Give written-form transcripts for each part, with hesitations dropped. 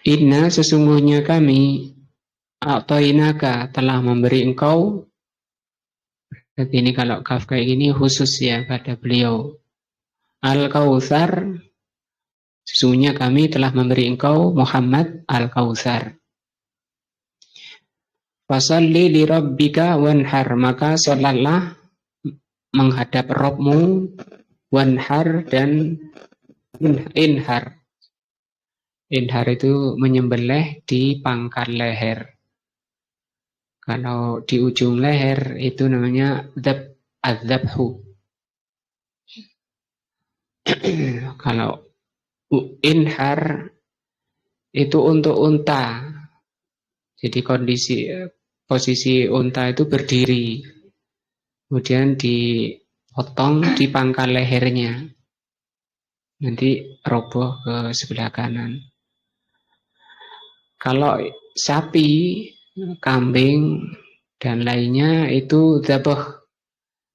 Inna sesungguhnya kami a'tainaka telah memberi engkau. Jadi ini kalau kaf kayak gini khusus ya pada beliau. Al-Kautsar, sesungguhnya kami telah memberi engkau Muhammad Al-Kautsar. Fasalli li rabbika wanhar, maka salatlah menghadap Rabbmu, wanhar dan inhar. Inhar itu menyembelih di pangkal leher. Kalau di ujung leher itu namanya adzabhu. Kalau inhar itu untuk unta. Jadi posisi unta itu berdiri. Kemudian dipotong di pangkal lehernya. Nanti roboh ke sebelah kanan. Kalau sapi, kambing, dan lainnya itu dzabh.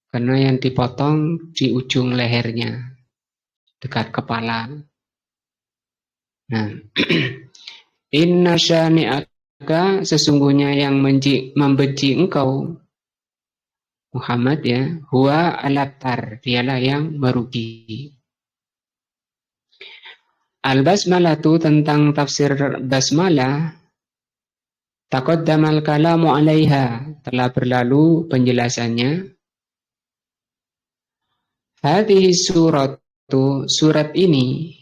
Karena yang dipotong di ujung lehernya, dekat kepala. Nah, inna syani'aka, sesungguhnya yang membenci engkau, Muhammad ya, huwa al-abtar, dialah yang merugi. Al-basmalatu, tentang tafsir basmalah, taqaddamal kalamu 'alaiha, telah berlalu penjelasannya. Hadhihi suratu, surat ini,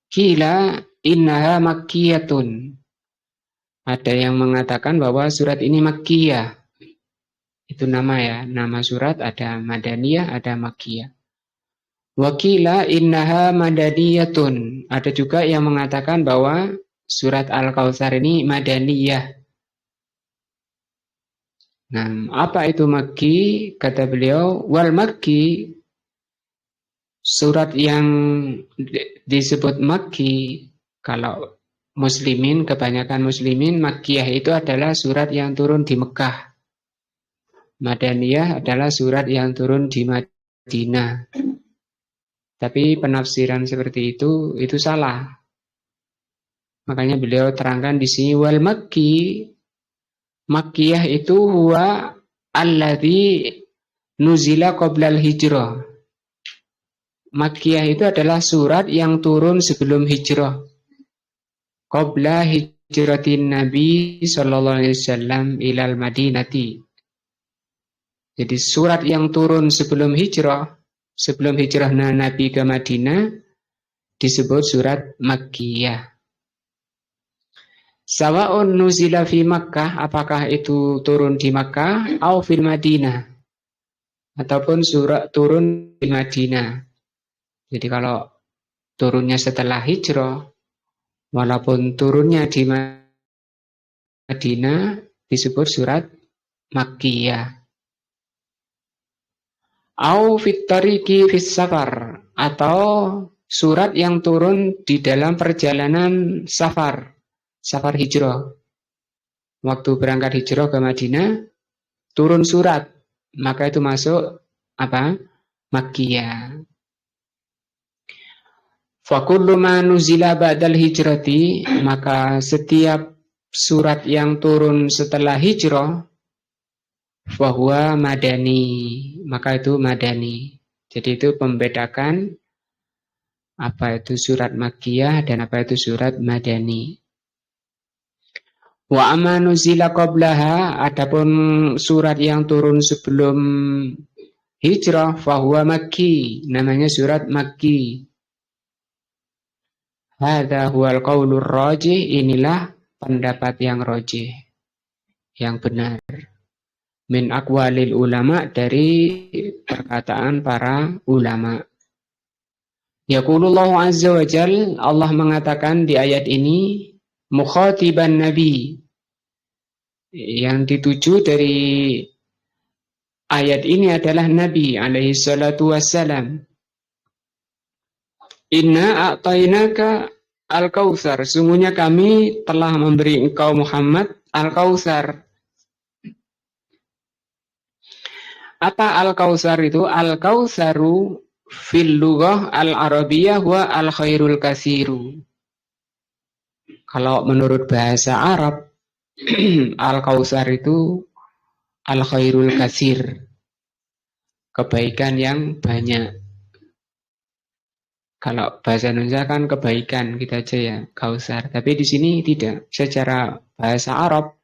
kila innaha makkiyatun. Ada yang mengatakan bahwa surat ini makkiyah. Itu nama ya, nama surat ada madaniyah, ada makkiyah. Wakila innaha madaniyatun. Ada juga yang mengatakan bahwa surat Al-Kautsar ini madaniyah. Nah, apa itu makki? Kata beliau, wal makki, surat yang disebut makki, kalau muslimin, kebanyakan muslimin, makkiyah itu adalah surat yang turun di Mekah. Madaniyah adalah surat yang turun di Madinah. Tapi penafsiran seperti itu salah. Makanya beliau terangkan di sini, wal makki, makkiyah itu huwa alladzi nuzila qoblal hijrah. Makkiyah itu adalah surat yang turun sebelum hijrah. Qabla hijratin Nabi sallallahu alaihi wasallam ilal Madinati. Jadi surat yang turun sebelum hijrahnya Nabi ke Madinah disebut surat Makkiyah. Sawa'un nuzila fi Makkah, apakah itu turun di Makkah atau fil Madinah, ataupun surat turun di Madinah. Jadi kalau turunnya setelah hijrah, walaupun turunnya di Madinah disebut surat Makkiyah. Au fit tariqi fis safar, atau surat yang turun di dalam perjalanan safar hijrah. Waktu berangkat hijrah ke Madinah, turun surat, maka itu masuk apa? Makkiyah. Fa kullu ma nuzila ba'dal hijrati, maka setiap surat yang turun setelah hijrah, fahuwa madani, maka itu madani. Jadi itu membedakan apa itu surat Makkiyah dan apa itu surat Madani. Wa amma nuzila qablaha, adapun surat yang turun sebelum hijrah, fahuwa Makki, namanya surat Makki. Hadza huwal qaulur rajih, inilah pendapat yang rajih, yang benar. Min aqwalil ulama, dari perkataan para ulama. Yaqulullahu azza wa jal, Allah mengatakan di ayat ini, mukhatiban nabi, yang dituju dari ayat ini adalah Nabi alaihi salatu wassalam. Inna a'tainaka al-kautsar, sungguhnya kami telah memberi engkau Muhammad al-kautsar. Apa Al-Kautsar itu? Al-Kautsaru fil lughah al-arabiyyah wa al-khairul katsiru. Kalau menurut bahasa Arab, Al-Kautsar itu al-khairul katsir, kebaikan yang banyak. Kalau bahasa Indonesia kan kebaikan kita aja ya, Kautsar. Tapi di sini tidak. Secara bahasa Arab,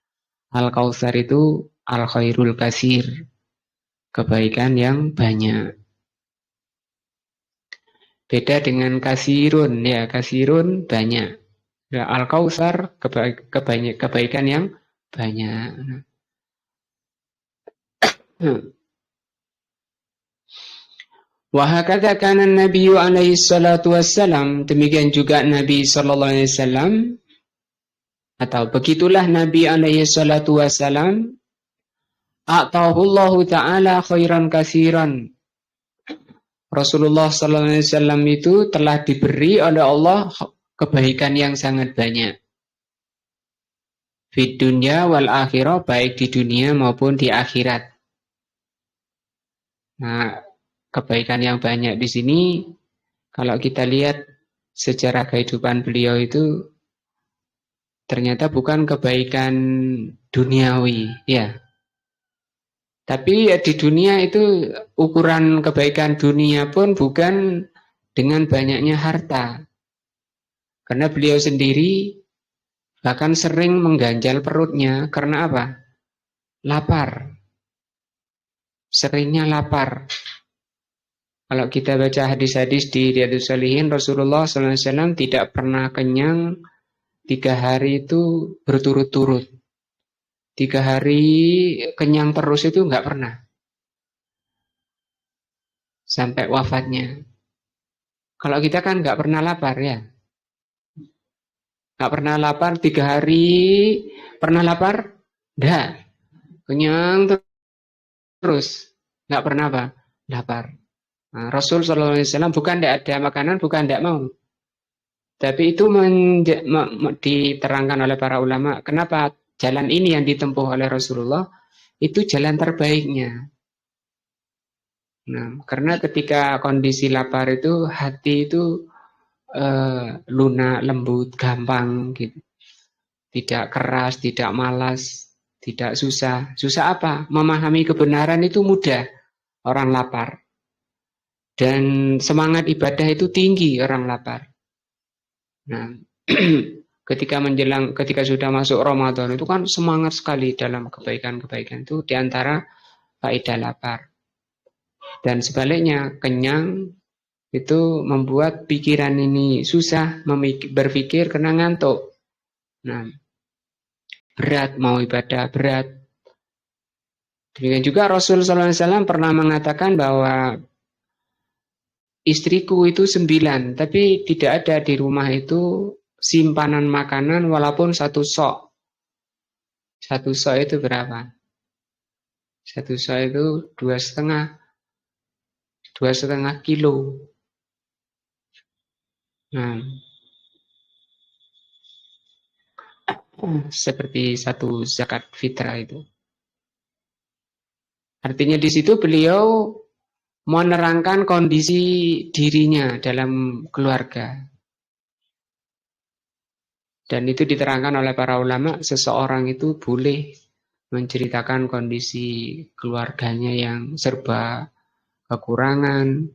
Al-Kautsar itu al-khairul katsir, kebaikan yang banyak. Beda dengan kasirun ya, kasirun banyak. Ya, Al-Kautsar kebaikan yang banyak. Wa hakadha kana Nabi alaihi salatu wassalam, demikian juga Nabi sallallahu alaihi wasallam, atau begitulah Nabi alaihi salatu wassalam, a'tahullahu ta'ala khairan katsiran. Rasulullah sallallahu alaihi wasallam itu telah diberi oleh Allah kebaikan yang sangat banyak. Di dunia wal akhirah, baik di dunia maupun di akhirat. Nah, kebaikan yang banyak di sini, kalau kita lihat sejarah kehidupan beliau itu, ternyata bukan kebaikan duniawi, ya. Tapi ya di dunia itu ukuran kebaikan dunia pun bukan dengan banyaknya harta. Karena beliau sendiri bahkan sering mengganjal perutnya karena apa? Lapar. Seringnya lapar. Kalau kita baca hadis-hadis di Riyadhus Shalihin, Rasulullah SAW tidak pernah kenyang 3 hari itu berturut-turut. 3 hari kenyang terus itu nggak pernah. Sampai wafatnya. Kalau kita kan nggak pernah lapar ya. Nggak pernah lapar 3 hari. Pernah lapar? Nggak. Kenyang terus. Nggak pernah apa? Lapar. Nah, Rasul SAW bukan tidak ada makanan, bukan tidak mau. Tapi itu diterangkan oleh para ulama. Kenapa jalan ini yang ditempuh oleh Rasulullah itu jalan terbaiknya. Nah, karena ketika kondisi lapar itu hati itu lunak, lembut, gampang gitu. Tidak keras, tidak malas, tidak susah. Susah apa? Memahami kebenaran itu mudah orang lapar. Dan semangat ibadah itu tinggi orang lapar. Nah, ketika sudah masuk Ramadan itu kan semangat sekali dalam kebaikan-kebaikan itu, diantara faedah lapar. Dan sebaliknya, kenyang itu membuat pikiran ini susah berpikir karena ngantuk. Nah, berat mau ibadah, berat. Demikian juga Rasul SAW pernah mengatakan bahwa istriku itu 9, tapi tidak ada di rumah itu simpanan makanan walaupun 1 sok. 1 sok itu berapa? 1 sok itu 2,5 kilo. Nah, seperti 1 zakat fitrah itu. Artinya di situ beliau menerangkan kondisi dirinya dalam keluarga. Dan itu diterangkan oleh para ulama, seseorang itu boleh menceritakan kondisi keluarganya yang serba kekurangan,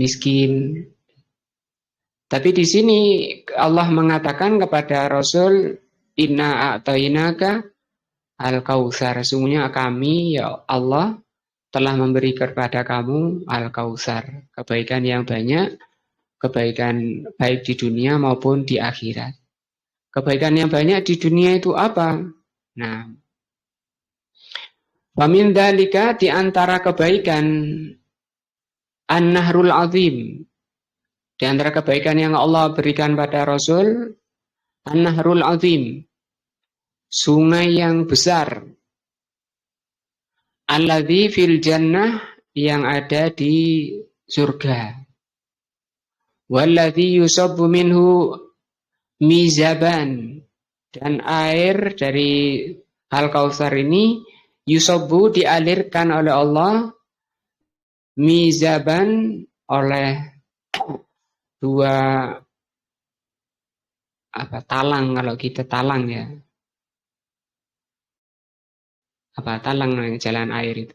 miskin. Tapi di sini Allah mengatakan kepada Rasul, Inna a'tainaka al-kautsar. Sesungguhnya kami, ya Allah, telah memberi kepada kamu al-kautsar, kebaikan yang banyak, kebaikan baik di dunia maupun di akhirat. Kebaikan yang banyak di dunia itu apa? Nah, wa min dzalika, di antara kebaikan an-nahrul azim. Di antara kebaikan yang Allah berikan pada Rasul, an-nahrul azim, sungai yang besar, alladzi fil jannah, yang ada di surga, walladzi yusabbu minhu mizaban, dan air dari Al-Kautsar ini yusobu dialirkan oleh Allah, mizaban oleh dua talang, kalau kita talang ya. Talang yang jalan air itu.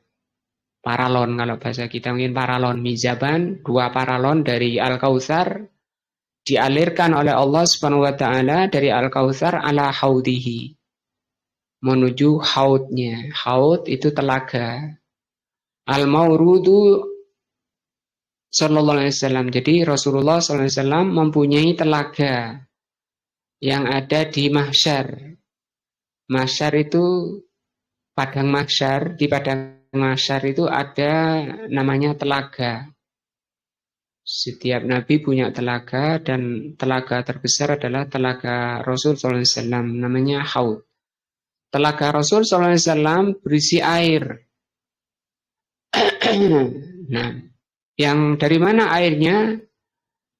Paralon kalau bahasa kita mungkin paralon, mizaban, dua paralon dari Al-Kautsar dialirkan oleh Allah Subhanahu wa taala dari Al-Kautsar ala haudihi, menuju haudnya. Haud itu telaga. Al-Maurudu sallallahu alaihi wasallam. Jadi Rasulullah sallallahu alaihi wasallam mempunyai telaga yang ada di mahsyar. Mahsyar itu padang mahsyar, di padang mahsyar itu ada namanya telaga. Setiap nabi punya telaga, dan telaga terbesar adalah telaga Rasul sallallahu alaihi wasallam, namanya haud. Telaga Rasul sallallahu alaihi wasallam berisi air. Nah, yang dari mana airnya?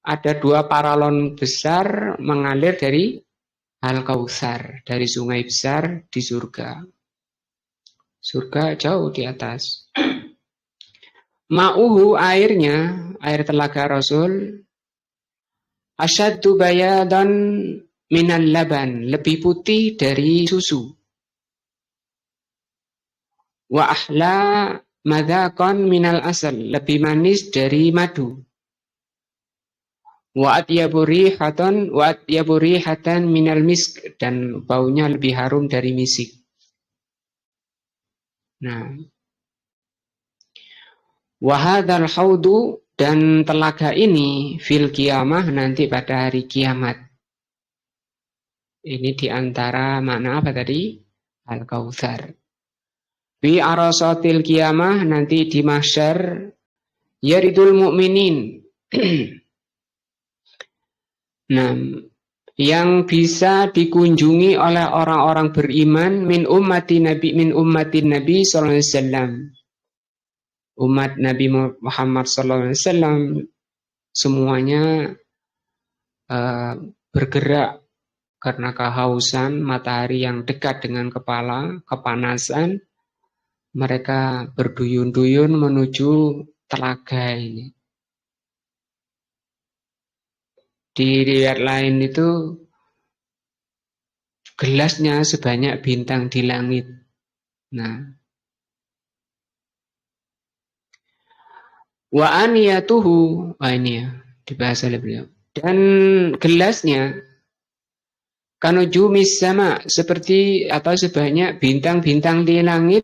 Ada dua paralon besar mengalir dari Al-Kautsar, dari sungai besar di surga. Surga jauh di atas. Ma'uhu airnya, air telaga Rasul, asyaddu bayadan minal laban, lebih putih dari susu. Wa ahla madaqan minal asal, lebih manis dari madu. Wa atyabu rihatan minal misk, dan baunya lebih harum dari misik. Nah, wa hadzal haudu, dan telaga ini fil kiamah, nanti pada hari kiamat. Ini diantara makna apa tadi? Al-Kautsar. Fi arasatil kiamah, nanti di mahsyar, yaridul mu'minin. Nah, yang bisa dikunjungi oleh orang-orang beriman min ummatin Nabi sallallahu alaihi wasallam. Umat Nabi Muhammad sallallahu alaihi wasallam semuanya bergerak karena kehausan, matahari yang dekat dengan kepala, kepanasan. Mereka berduyun-duyun menuju telaga ini. Di riwayat lain itu gelasnya sebanyak bintang di langit. Nah, wa aniyatuhu, ini ya dibahas oleh beliau. Dan gelasnya kanujumis sama, seperti atau sebanyak bintang-bintang di langit,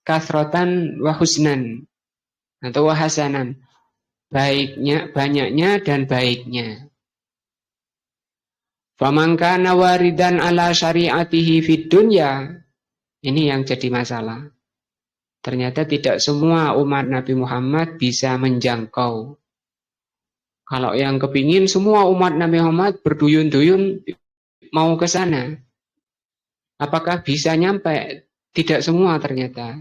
kasrotan wa husnan atau wahasanan, baiknya, banyaknya dan baiknya. Faman kana waridan ala syari'atihi fid dunya, ini yang jadi masalah. Ternyata tidak semua umat Nabi Muhammad bisa menjangkau. Kalau yang kepingin semua umat Nabi Muhammad berduyun-duyun mau ke sana, apakah bisa nyampe? Tidak semua ternyata.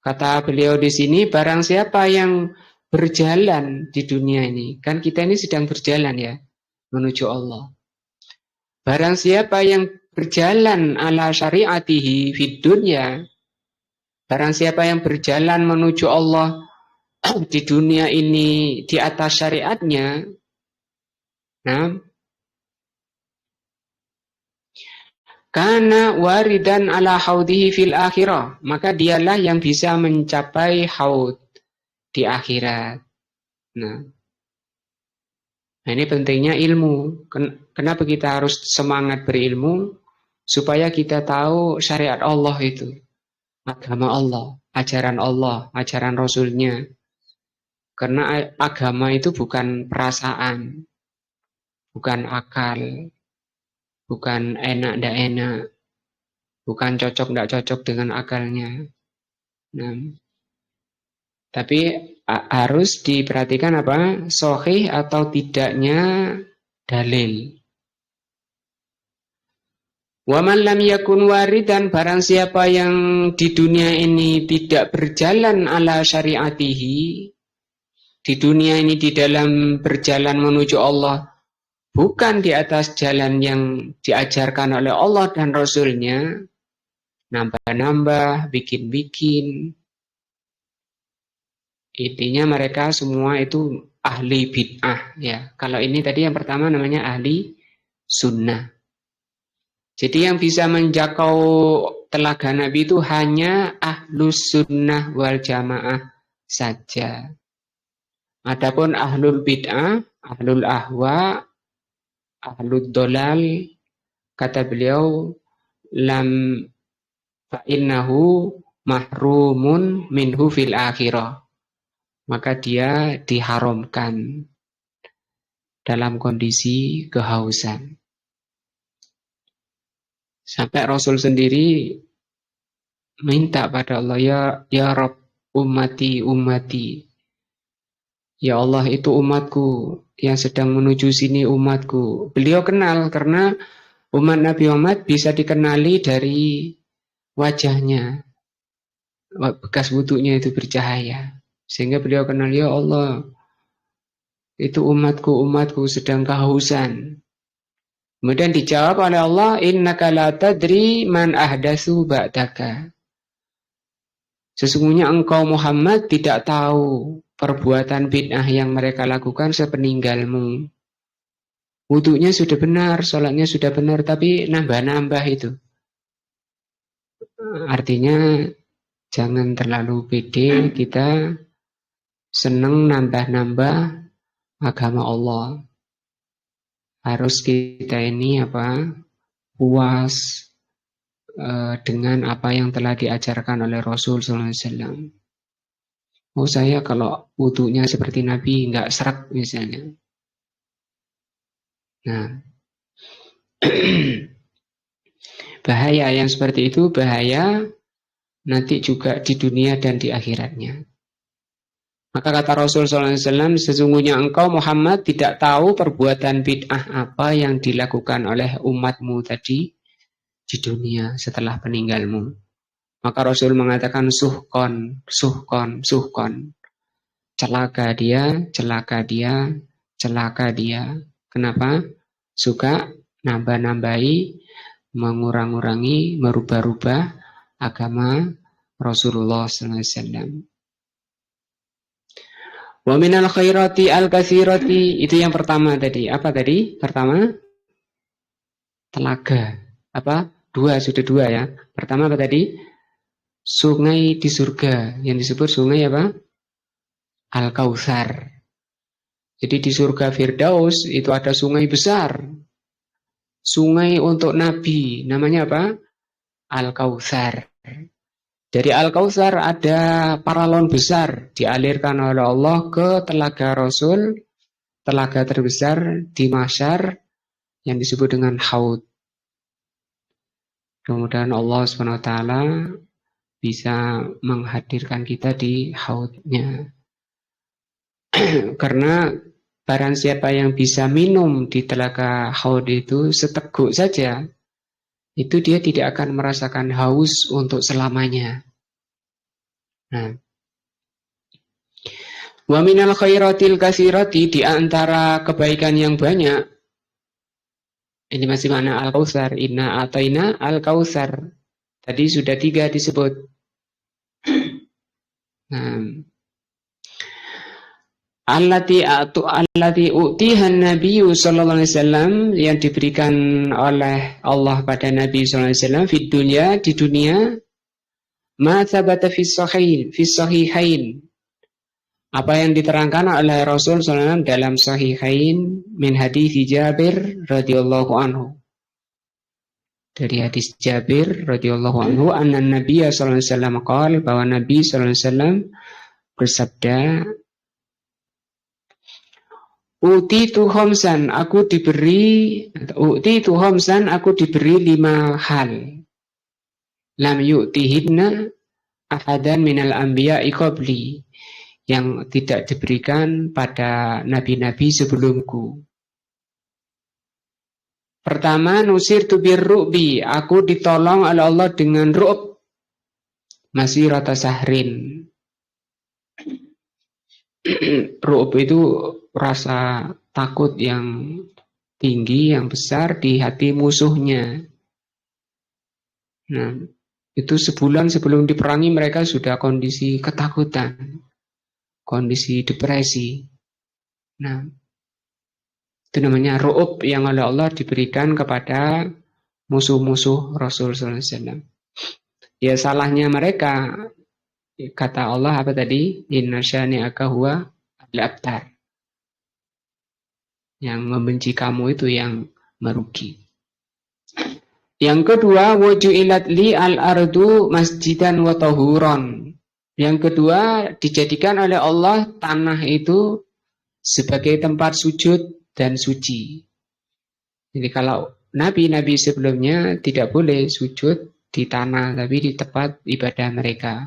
Kata beliau di sini, barang siapa yang berjalan di dunia ini, kan kita ini sedang berjalan ya, menuju Allah. Barang siapa yang berjalan ala syari'atihi fid dunya, barang siapa yang berjalan menuju Allah di dunia ini di atas syariatnya, nah, kana waridan ala haudihi fil akhirah, maka dialah yang bisa mencapai haud di akhirat. Nah, ini pentingnya ilmu. Kenapa kita harus semangat berilmu? Supaya kita tahu syariat Allah itu, agama Allah, ajaran Rasulnya. Karena agama itu bukan perasaan, bukan akal, bukan enak ndak enak, bukan cocok ndak cocok dengan akalnya. Nah, tapi harus diperhatikan apa? Sahih atau tidaknya dalil. Wa man lam yakun waridan, barang siapa yang di dunia ini tidak berjalan ala syariatihi, di dunia ini di dalam berjalan menuju Allah, bukan di atas jalan yang diajarkan oleh Allah dan Rasulnya, nambah-nambah, bikin-bikin. Intinya mereka semua itu ahli bid'ah ya. Kalau ini tadi yang pertama namanya ahli sunnah. Jadi yang bisa menjangkau telaga Nabi itu hanya ahlus sunnah wal jamaah saja. Adapun ahlul bid'ah, ahlul ahwa, ahlul dolal, kata beliau, lam fa'innahu mahrumun minhu fil akhirah. Maka dia diharamkan dalam kondisi kehausan. Sampai Rasul sendiri minta pada Allah, ya Rabb, ummati, ummati. Ya Allah, itu umatku yang sedang menuju sini umatku. Beliau kenal karena umat Nabi Muhammad bisa dikenali dari wajahnya. Bekas wudhunya itu bercahaya. Sehingga beliau kenal, ya Allah, itu umatku, umatku sedang kehausan. Kemudian dijawab oleh Allah, innaka la tadri man ahdatsu ba'daka. Sesungguhnya engkau Muhammad tidak tahu perbuatan bid'ah yang mereka lakukan sepeninggalmu. Wudhunya sudah benar, sholatnya sudah benar, tapi nambah-nambah itu. Artinya jangan terlalu pede, kita senang nambah-nambah agama Allah. Harus kita ini puas dengan apa yang telah diajarkan oleh Rasul SAW. Oh, saya kalau wudhunya seperti Nabi nggak serak misalnya. Nah, bahaya yang seperti itu, bahaya nanti juga di dunia dan di akhiratnya. Maka kata Rasul SAW, sesungguhnya engkau Muhammad tidak tahu perbuatan bid'ah apa yang dilakukan oleh umatmu tadi di dunia setelah peninggalmu. Maka Rasul mengatakan suhkon, suhkon, suhkon. Celaka dia, celaka dia, celaka dia. Kenapa? Suka nambah-nambahi, mengurang-urangi, merubah-rubah agama Rasulullah SAW. Wa minal khairati al-katsirati, itu yang pertama tadi. Apa tadi? Pertama telaga. Apa? Sudah dua ya. Pertama apa tadi? Sungai di surga yang disebut sungai apa? Al-Kautsar. Jadi di surga Firdaus itu ada sungai besar. Sungai untuk Nabi, namanya apa? Al-Kautsar. Dari Al-Kautsar ada paralon besar dialirkan oleh Allah ke telaga Rasul, telaga terbesar di Mahsyar yang disebut dengan Haud. Kemudian Allah SWT bisa menghadirkan kita di Haudnya. Karena barang siapa yang bisa minum di telaga Haud itu seteguk saja, itu dia tidak akan merasakan haus untuk selamanya. Nah, wa minal khairatil katsirati, di antara kebaikan yang banyak, ini masih mana Al-Kautsar, inna ataina Al-Kautsar. Tadi sudah 3 disebut. Nah, allati utihan Nabi sallallahu alaihi wasallam, yang diberikan oleh Allah pada Nabi sallallahu alaihi wasallam di dunia, ma thabata fi sahihain, apa yang diterangkan oleh Rasul sallallahu alaihi wasallam dalam sahihain min hadis Jabir radhiyallahu anhu, dari hadis Jabir radhiyallahu anhu, anna Nabi sallallahu alaihi wasallam qala, bahwa Nabi sallallahu alaihi wasallam bersabda, Utitu khamsan, aku diberi 5 hal. Lam yu'tihinna ahadan minal anbiya'i qabli, yang tidak diberikan pada nabi-nabi sebelumku. Pertama, nusirtu birru'bi, aku ditolong oleh Allah dengan ru'b, masirata sahrin. Ru'b itu rasa takut yang tinggi, yang besar di hati musuhnya. Nah, Itu sebulan sebelum diperangi mereka sudah kondisi ketakutan, kondisi depresi. Nah, itu namanya ru'ub yang oleh Allah diberikan kepada musuh-musuh Rasul sallallahu alaihi wasallam. Ya salahnya mereka, kata Allah apa tadi? Inna syani'aka huwa al-abtar. Yang membenci kamu itu yang merugi. Yang kedua, wuju'ilat li al-ardu masjidan wa tahuron. Yang kedua, dijadikan oleh Allah tanah itu sebagai tempat sujud dan suci. Jadi kalau nabi-nabi sebelumnya tidak boleh sujud di tanah, tapi di tempat ibadah mereka.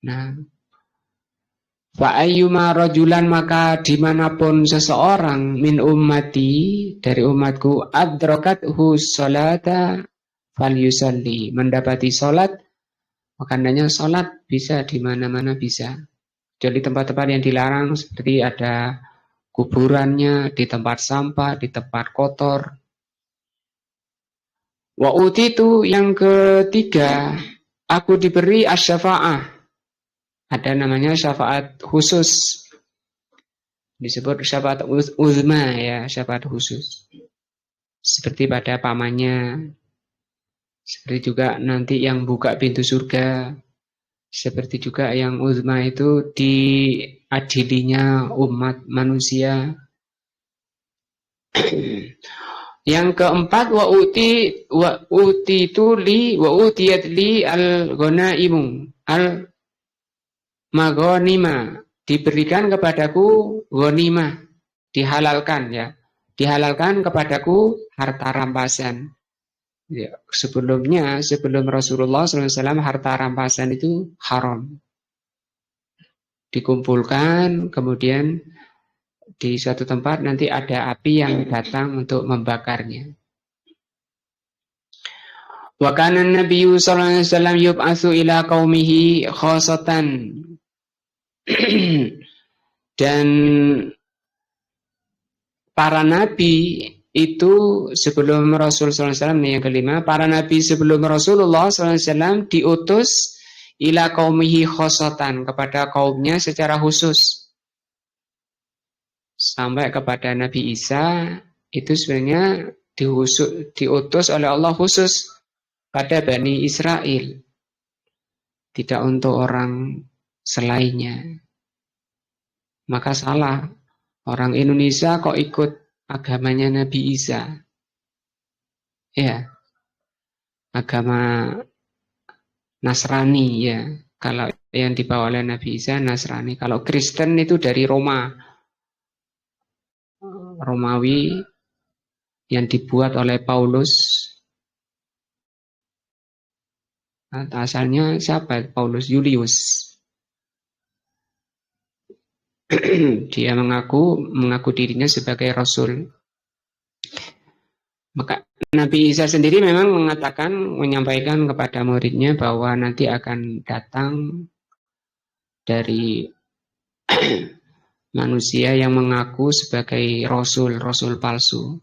Nah, fa'ayyuma rajulan, maka dimanapun seseorang min ummati, dari umatku, adrakathu sholata falyusalli, mendapati sholat, makanya sholat bisa di mana-mana bisa. Jadi tempat-tempat yang dilarang seperti ada kuburannya, di tempat sampah, di tempat kotor. Wa utitu, yang ketiga, aku diberi asy-syafa'ah. Ada namanya syafaat khusus. Disebut syafaat uzma, ya, syafaat khusus. Seperti pada pamannya. Seperti juga nanti yang buka pintu surga. Seperti juga yang uzma itu diadilinya umat manusia. Yang keempat, wa utiyat li al-ghanaimu al-maghanima, diberikan kepadaku ghanimah, dihalalkan, ya. Dihalalkan kepadaku harta rampasan. Ya, sebelum Rasulullah SAW harta rampasan itu haram. Dikumpulkan, kemudian di suatu tempat nanti ada api yang datang untuk membakarnya. Wa kana an-nabiyyu sallallahu alaihi wasallam yub'atsu ila qaumihi khassatan. Dan para nabi itu sebelum Rasul sallallahu alaihi wasallam, yang kelima, para nabi sebelum Rasulullah sallallahu alaihi wasallam diutus ila qaumihi khassatan, kepada kaumnya secara khusus. Sampai kepada Nabi Isa itu sebenarnya diutus oleh Allah khusus pada Bani Israel, tidak untuk orang selainnya. Maka salah orang Indonesia kok ikut agamanya Nabi Isa. Ya, agama Nasrani, ya. Kalau yang dibawa oleh Nabi Isa Nasrani. Kalau Kristen itu dari Romawi yang dibuat oleh Paulus. Asalnya siapa? Paulus Julius. Dia mengaku dirinya sebagai Rasul. Maka Nabi Isa sendiri memang menyampaikan kepada muridnya bahwa nanti akan datang dari manusia yang mengaku sebagai Rasul palsu,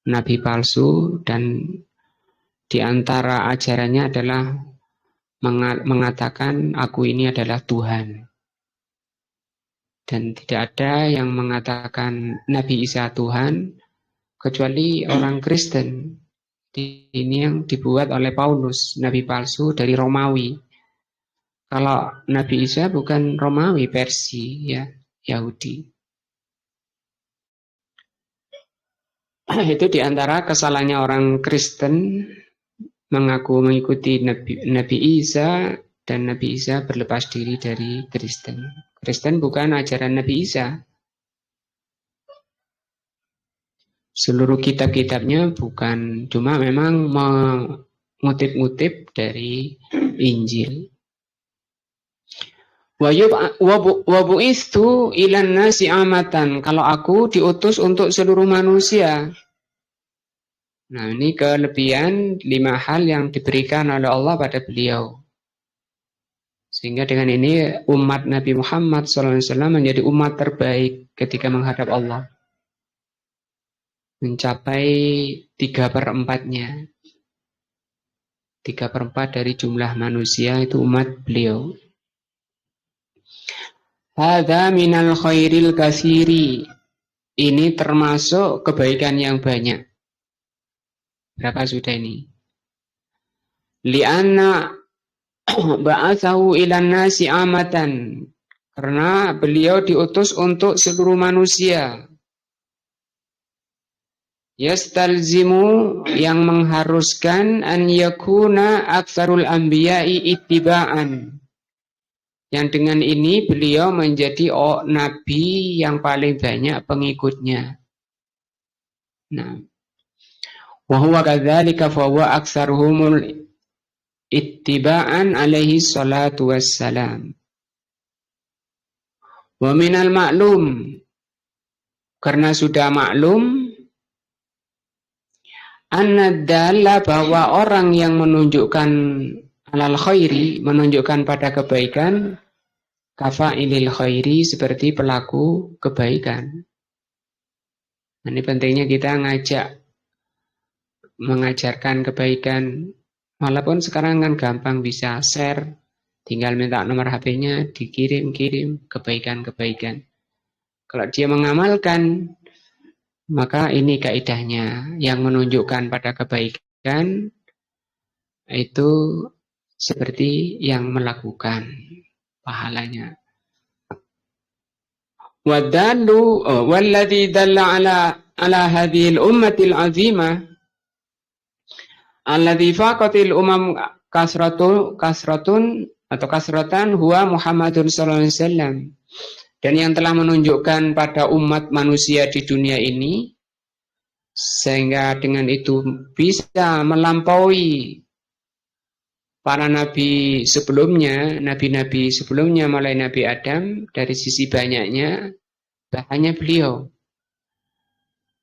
Nabi palsu, dan di antara ajarannya adalah mengatakan aku ini adalah Tuhan. Dan tidak ada yang mengatakan Nabi Isa Tuhan kecuali orang Kristen. Ini yang dibuat oleh Paulus, Nabi palsu dari Romawi. Kalau Nabi Isa bukan Romawi, Persia, ya, Yahudi. Itu diantara kesalahannya orang Kristen mengaku mengikuti Nabi Isa, dan Nabi Isa berlepas diri dari Kristen. Kristen bukan ajaran Nabi Isa. Seluruh kitab-kitabnya bukan, cuma memang mengutip-ngutip dari Injil. Wa bu'istu ilan nasi amatan, kalau aku diutus untuk seluruh manusia. Nah, ini kelebihan 5 hal yang diberikan oleh Allah pada beliau. Sehingga dengan ini umat Nabi Muhammad SAW menjadi umat terbaik ketika menghadap Allah. Mencapai 3/4-nya. 3/4 dari jumlah manusia itu umat beliau. Hadza minal khairil katsiri. Ini termasuk kebaikan yang banyak. Berapa sudah ini? Li'anna ba'atsahu ilan nasi amatan. Karena beliau diutus untuk seluruh manusia. Yastalzimu, yang mengharuskan an yakuna aktsarul anbiya'i ittiba'an. Yang dengan ini beliau menjadi nabi yang paling banyak pengikutnya. Nah, wa huwa kadzalika fa huwa aktsaruhumul ittiba'an alaihi salatu wassalam. Wa minal ma'lum, karena sudah maklum, an-nadalla, bahwa orang yang menunjukkan alal khairi, menunjukkan pada kebaikan, kafa'ilil khairi, seperti pelaku kebaikan. Ini pentingnya kita mengajarkan kebaikan. Walaupun sekarang kan gampang bisa share, tinggal minta nomor HP-nya, dikirim-kirim kebaikan-kebaikan. Kalau dia mengamalkan, maka ini kaidahnya, yang menunjukkan pada kebaikan itu seperti yang melakukan, pahalanya. Wadallu walladzi dalla ala hadhil ummatil azimah alladzi faqatil umam kasratun atau kasratan huwa Muhammadun sallallahu alaihi wasallam. Dan yang telah menunjukkan pada umat manusia di dunia ini, sehingga dengan itu bisa melampaui para nabi sebelumnya, nabi-nabi sebelumnya mulai Nabi Adam, dari sisi banyaknya, hanya beliau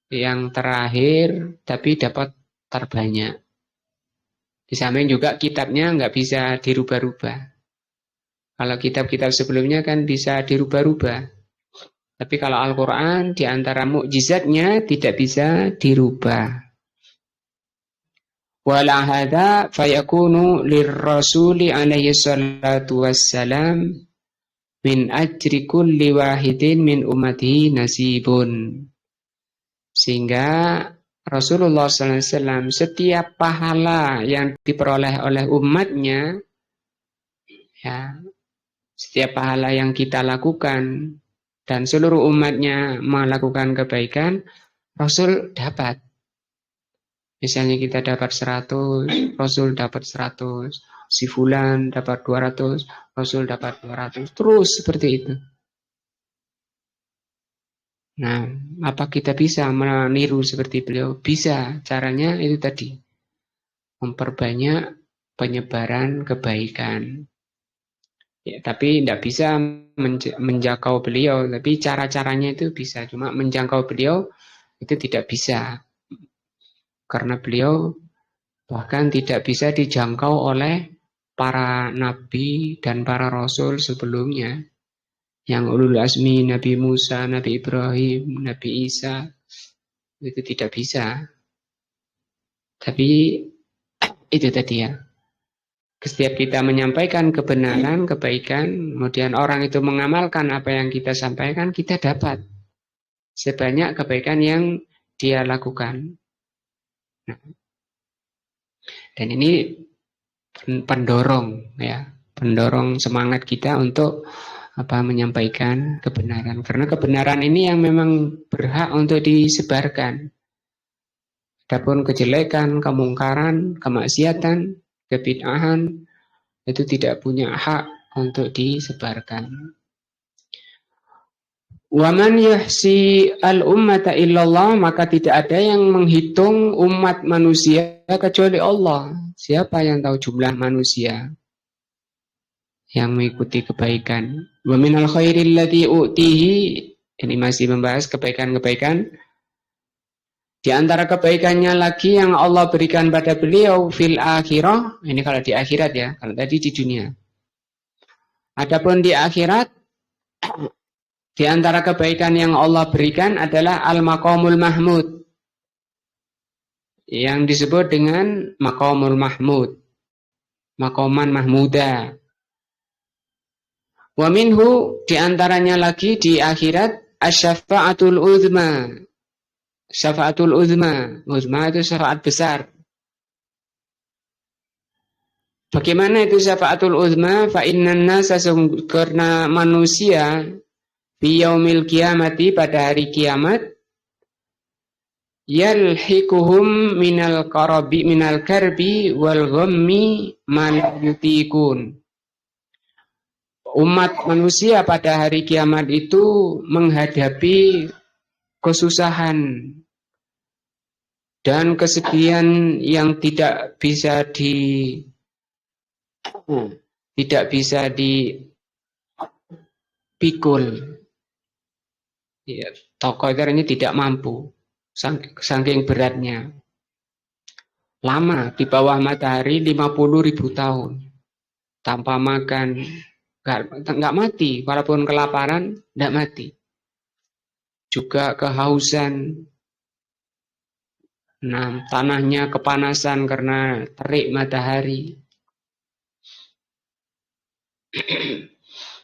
yang terakhir tapi dapat terbanyak. Di samping juga kitabnya nggak bisa dirubah-rubah. Kalau kitab-kitab sebelumnya kan bisa dirubah-rubah. Tapi kalau Al-Quran di antara mukjizatnya tidak bisa dirubah. Wala hadza fayakunu lirrasuli alaihi salatu wassalam min ajri kulli wahidin min ummatihi nasibun. Sehingga Rasulullah SAW setiap pahala yang diperoleh oleh umatnya, ya, setiap pahala yang kita lakukan dan seluruh umatnya melakukan kebaikan, Rasul dapat. Misalnya kita dapat 100, Rasul dapat 100, si fulan dapat 200, Rasul dapat 200, terus seperti itu. Nah, apa kita bisa meniru seperti beliau? Bisa, caranya itu tadi. Memperbanyak penyebaran kebaikan. Ya, tapi tidak bisa menjangkau beliau, tapi cara-caranya itu bisa. Cuma menjangkau beliau itu tidak bisa. Karena beliau bahkan tidak bisa dijangkau oleh para nabi dan para rasul sebelumnya. Yang ulul azmi, Nabi Musa, Nabi Ibrahim, Nabi Isa, itu tidak bisa. Tapi itu tadi ya. Setiap kita menyampaikan kebenaran, kebaikan, kemudian orang itu mengamalkan apa yang kita sampaikan, kita dapat sebanyak kebaikan yang dia lakukan. Nah, dan ini pendorong ya, pendorong semangat kita untuk menyampaikan kebenaran. Karena kebenaran ini yang memang berhak untuk disebarkan. Adapun kejelekan, kemungkaran, kemaksiatan, kebid'ahan itu tidak punya hak untuk disebarkan. Waman yahsi al-ummata illallah, maka tidak ada yang menghitung umat manusia kecuali Allah. Siapa yang tahu jumlah manusia yang mengikuti kebaikan? Wa minal khairil ladzi u'tihi, ini masih membahas kebaikan-kebaikan. Di antara kebaikannya lagi yang Allah berikan pada beliau fil akhirah, ini kalau di akhirat ya, kalau tadi di dunia. Adapun di akhirat, di antara kebaikan yang Allah berikan adalah al-maqamul mahmud, yang disebut dengan maqamul mahmud. maqaman mahmuda. Wa minhu diantaranya lagi di akhirat asy-syafa'atul uzma. Syafa'atul uzma. Uzma itu syafaat besar. Bagaimana itu syafa'atul uzma? Fa innan nasa, karena manusia fi yaumil qiyamati, pada hari kiamat, yalhikuhum minal karbi wal ghammi man yutikun. Umat manusia pada hari kiamat itu menghadapi kesusahan dan kesedihan yang tidak bisa dipikul. Ya, tokoh ini tidak mampu, saking beratnya. Lama di bawah matahari 50.000 tahun tanpa makan, nggak mati, walaupun kelaparan nggak mati. Juga kehausan. Nah, tanahnya kepanasan karena terik matahari.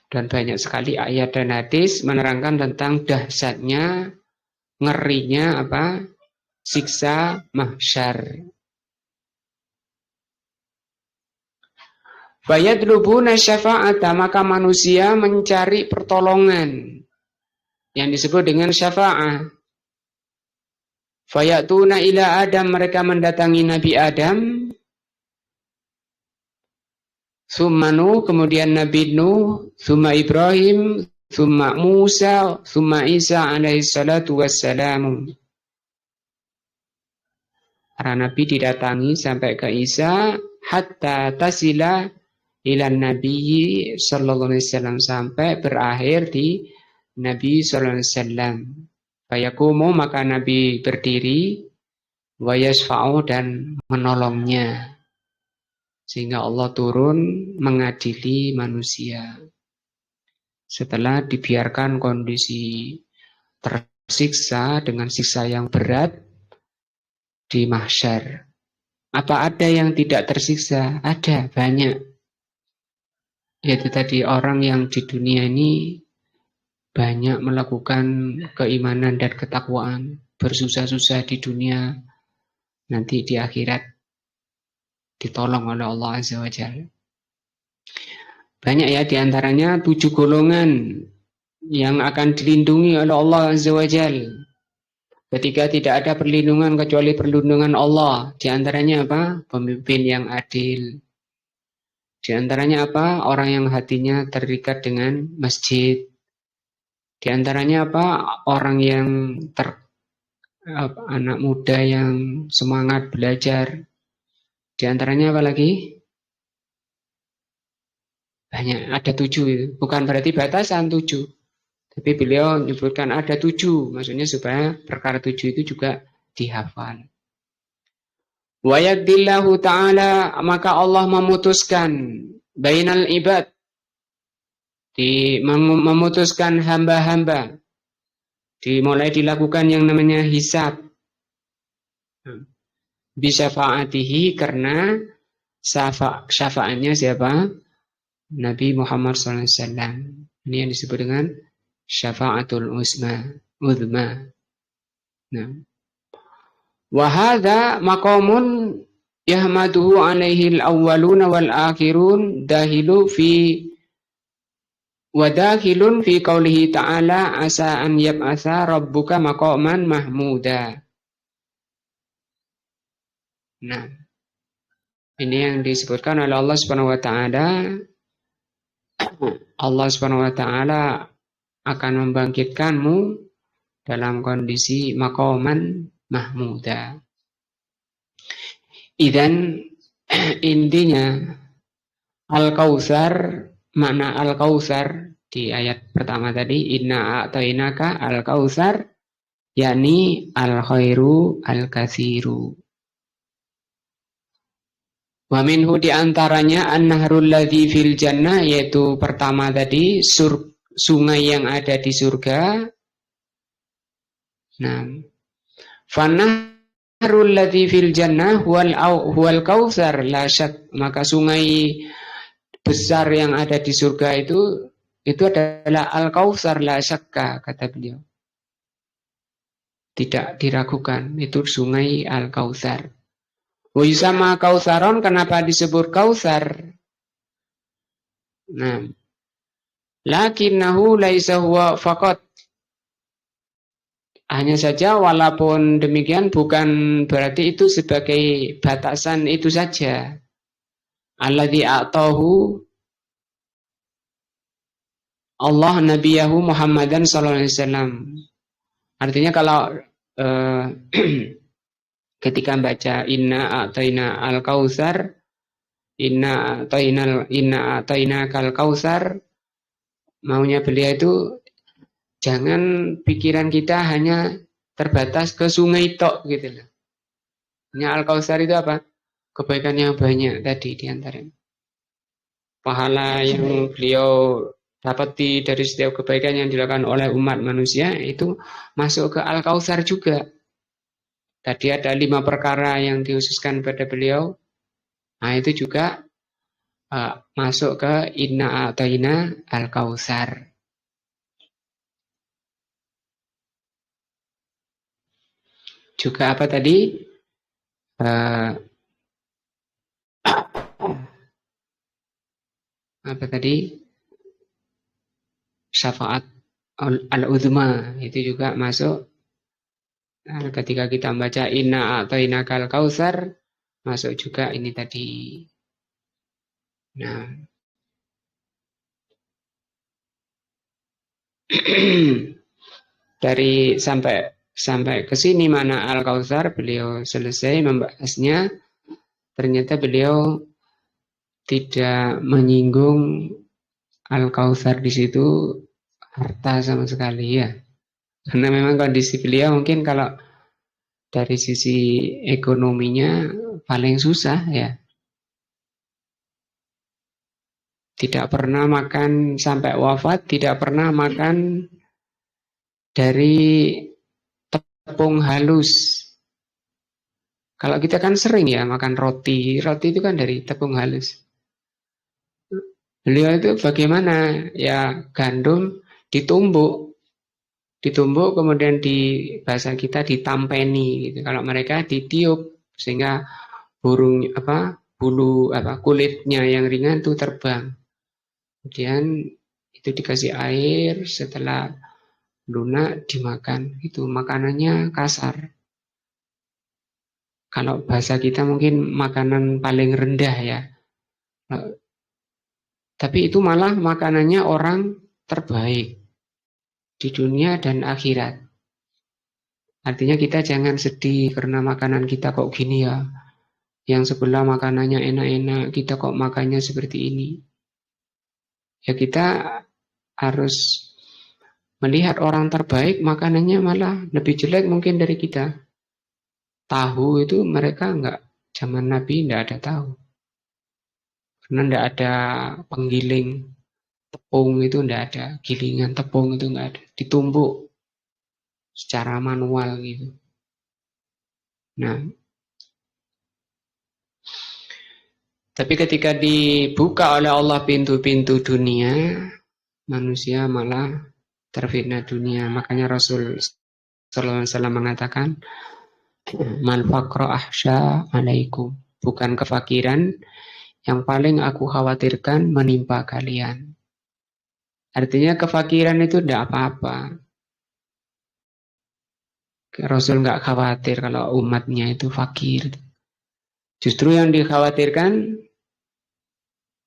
Dan banyak sekali ayat dan hadis menerangkan tentang dahsyatnya, ngerinya siksa mahsyar. Fayadlubuna syafa'ata, maka manusia mencari pertolongan yang disebut dengan syafa'ah. Fayatuna ila Adam, mereka mendatangi Nabi Adam. Summa Nuh, kemudian Nabi Nuh, summa Ibrahim, summa Musa, summa Isa alaihi salatu wassalamu. Para nabi didatangi sampai ke Isa, hatta tasila ilan Nabi sallallahu alaihi wasallam, sampai berakhir di Nabi sallallahu alaihi wasallam. Fayakumu, maka Nabi berdiri, wa yasfa'u, dan menolongnya. Sehingga Allah turun mengadili manusia. Setelah dibiarkan kondisi tersiksa dengan siksa yang berat di mahsyar. Apa ada yang tidak tersiksa? Ada, banyak. Yaitu tadi orang yang di dunia ini banyak melakukan keimanan dan ketakwaan, bersusah-susah di dunia, nanti di akhirat ditolong oleh Allah Azza wa Jalla. Banyak ya, diantaranya 7 golongan yang akan dilindungi oleh Allah Azza wa Jalla. Ketika tidak ada perlindungan kecuali perlindungan Allah. Diantaranya apa? Pemimpin yang adil. Diantaranya apa? Orang yang hatinya terikat dengan masjid. Diantaranya apa? Orang yang anak muda yang semangat belajar. Di antaranya apa lagi? Banyak, ada 7 itu. Bukan berarti batasan 7. Tapi beliau menyebutkan ada 7. Maksudnya supaya perkara 7 itu juga dihafal. Wa yaqdillahu ta'ala, maka Allah memutuskan bainal ibad, memutuskan hamba-hamba. Dimulai dilakukan yang namanya hisab. Bisyafaatihi, karena syafaatnya siapa? Nabi Muhammad SAW. Ini yang disebut dengan syafaatul uzma. Nah, wa hadza maqamun yahmaduhu alaihi al-awwaluna wal akhirun dakhilun fi qaulihi ta'ala asa an yab'atsa rabbuka maqaman mahmuda. Nah, ini yang disebutkan oleh Allah Subhanahu wa taala. Allah Subhanahu wa taala akan membangkitkanmu dalam kondisi maqaman mahmuda. Idan, intinya Al-Kautsar, makna Al-Kautsar di ayat pertama tadi, inna a'tainaka Al-Kautsar, yakni al-khairu al-katsiru. Wa minhu, diantaranya an-nahrul ladzi fil jannah, yaitu pertama tadi sungai yang ada di surga. Nah, fanahru ladzi fil jannah huwal kautsar la syak. Maka sungai besar yang ada di surga itu adalah al-kautsar la syakka, kata beliau. Tidak diragukan, itu sungai al-kautsar. Wa yusama kautsaron, kenapa disebut kautsar? Nah, lakinnahu laisa huwa faqat. Hanya saja walaupun demikian bukan berarti itu sebagai batasan itu saja. Alladzi a'tahu Allah nabiyahu Muhammadan sallallahu alaihi wasallam. Artinya kalau ketika baca inna a'taina al-kautsar, inna a'taina kal kautsar, maunya beliau itu jangan pikiran kita hanya terbatas ke sungai tok gitu loh. Hanya al-kautsar itu apa? Kebaikan yang banyak tadi diantaranya. Pahala yang beliau dapati dari setiap kebaikan yang dilakukan oleh umat manusia itu masuk ke al-kautsar juga. Tadi ada 5 perkara yang dihususkan pada beliau. Nah itu juga masuk ke inna a'taina al-kautsar. Juga apa tadi? Apa tadi? Syafaat al-uzma itu juga masuk. Nah, ketika kita membaca inna a'tainakal kautsar, masuk juga ini tadi. Nah, dari sampai ke sini mana al-kautsar, beliau selesai membahasnya. Ternyata beliau tidak menyinggung al-kautsar di situ harta sama sekali ya. Karena memang kondisi beliau mungkin kalau dari sisi ekonominya paling susah ya. Tidak pernah makan sampai wafat, tidak pernah makan dari tepung halus. Kalau kita kan sering ya makan roti itu kan dari tepung halus. Beliau itu bagaimana? Ya gandum ditumbuk kemudian di bahasa kita ditampeni gitu. Kalau mereka ditiup sehingga bulu kulitnya yang ringan itu terbang. Kemudian itu dikasih air, setelah lunak dimakan. Itu makanannya kasar. Kalau bahasa kita mungkin makanan paling rendah ya. Tapi itu malah makanannya orang terbaik di dunia dan akhirat. Artinya kita jangan sedih karena makanan kita kok gini ya. Yang sebelah makanannya enak-enak, kita kok makannya seperti ini. Ya kita harus melihat orang terbaik makanannya malah lebih jelek mungkin dari kita. Tahu itu mereka enggak, zaman Nabi enggak ada tahu. Karena enggak ada penggiling. Tepung itu enggak ada, gilingan tepung itu enggak ada, ditumbuk secara manual gitu. Nah, tapi ketika dibuka oleh Allah pintu-pintu dunia, manusia malah terfitnah dunia. Makanya Rasul sallallahu alaihi wasallam mengatakan, "Man faqra ahsya alaikum." Bukan kefakiran yang paling aku khawatirkan menimpa kalian. Artinya kefakiran itu tidak apa-apa. Rasul nggak khawatir kalau umatnya itu fakir. Justru yang dikhawatirkan,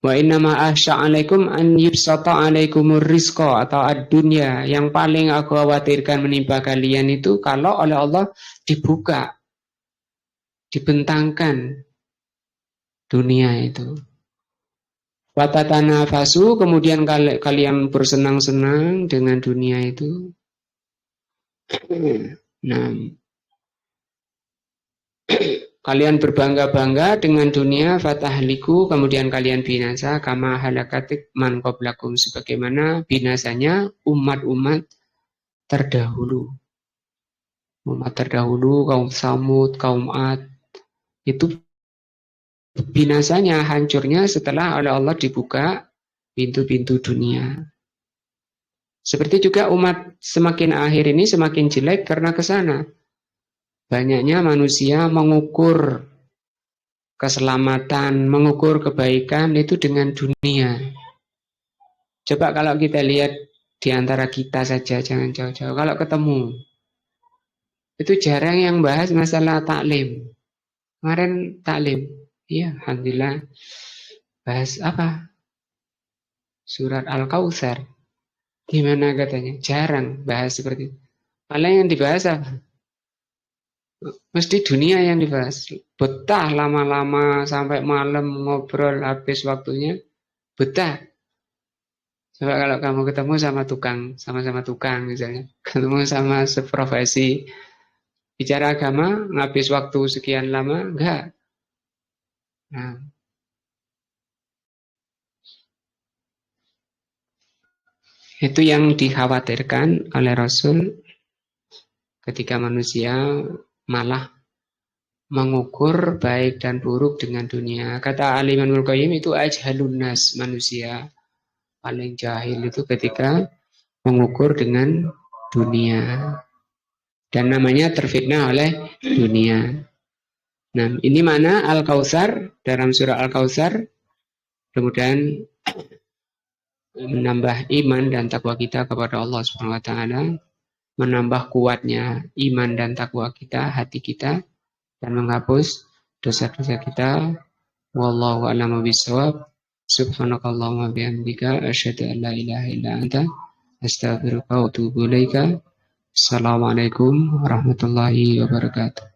wa innama ahsya alaikum an yubsata alaikumur rizqa atau ad-dunya. Yang paling aku khawatirkan menimpa kalian itu kalau oleh Allah dibuka, dibentangkan dunia itu. Watatanafasu, kemudian kalian bersenang-senang dengan dunia itu. Nah, kalian berbangga-bangga dengan dunia, fatahliku, kemudian kalian binasa, kama halakatik man qablakum, sebagaimana binasanya umat-umat terdahulu. Umat terdahulu, kaum Samud, kaum Ad, itu binasanya, hancurnya setelah oleh Allah dibuka pintu-pintu dunia. Seperti juga umat semakin akhir ini semakin jelek karena ke sana. Banyaknya manusia mengukur keselamatan, mengukur kebaikan itu dengan dunia. Coba kalau kita lihat di antara kita saja, jangan jauh-jauh. Kalau ketemu, itu jarang yang bahas masalah taklim. Kemarin taklim, iya, alhamdulillah. Bahas apa? Surat Al-Kautsar. Gimana katanya? Jarang bahas seperti itu. Paling yang dibahas apa? Mesti dunia yang dibahas. Betah lama-lama sampai malam ngobrol habis waktunya. Betah. Coba kalau kamu ketemu sama tukang, sama-sama tukang misalnya, ketemu sama seprofesi, bicara agama, ngabis waktu sekian lama, enggak. Nah, itu yang dikhawatirkan oleh Rasul ketika manusia malah mengukur baik dan buruk dengan dunia. Kata Al-Imam Al-Qayyim itu ajhalun nas, manusia paling jahil itu ketika mengukur dengan dunia. Dan namanya terfitnah oleh dunia. Nah, ini mana Al-Kautsar dalam surah Al-Kautsar kemudian menambah iman dan takwa kita kepada Allah Subhanahu wa taala, menambah kuatnya iman dan takwa kita, hati kita, dan menghapus dosa-dosa kita. Wallahu a'lamu bishawab. Subhanakallahumma bihamdika asyhadu an la ilaha illa anta astaghfiruka wa atubu ilaika. Assalamualaikum warahmatullahi wabarakatuh.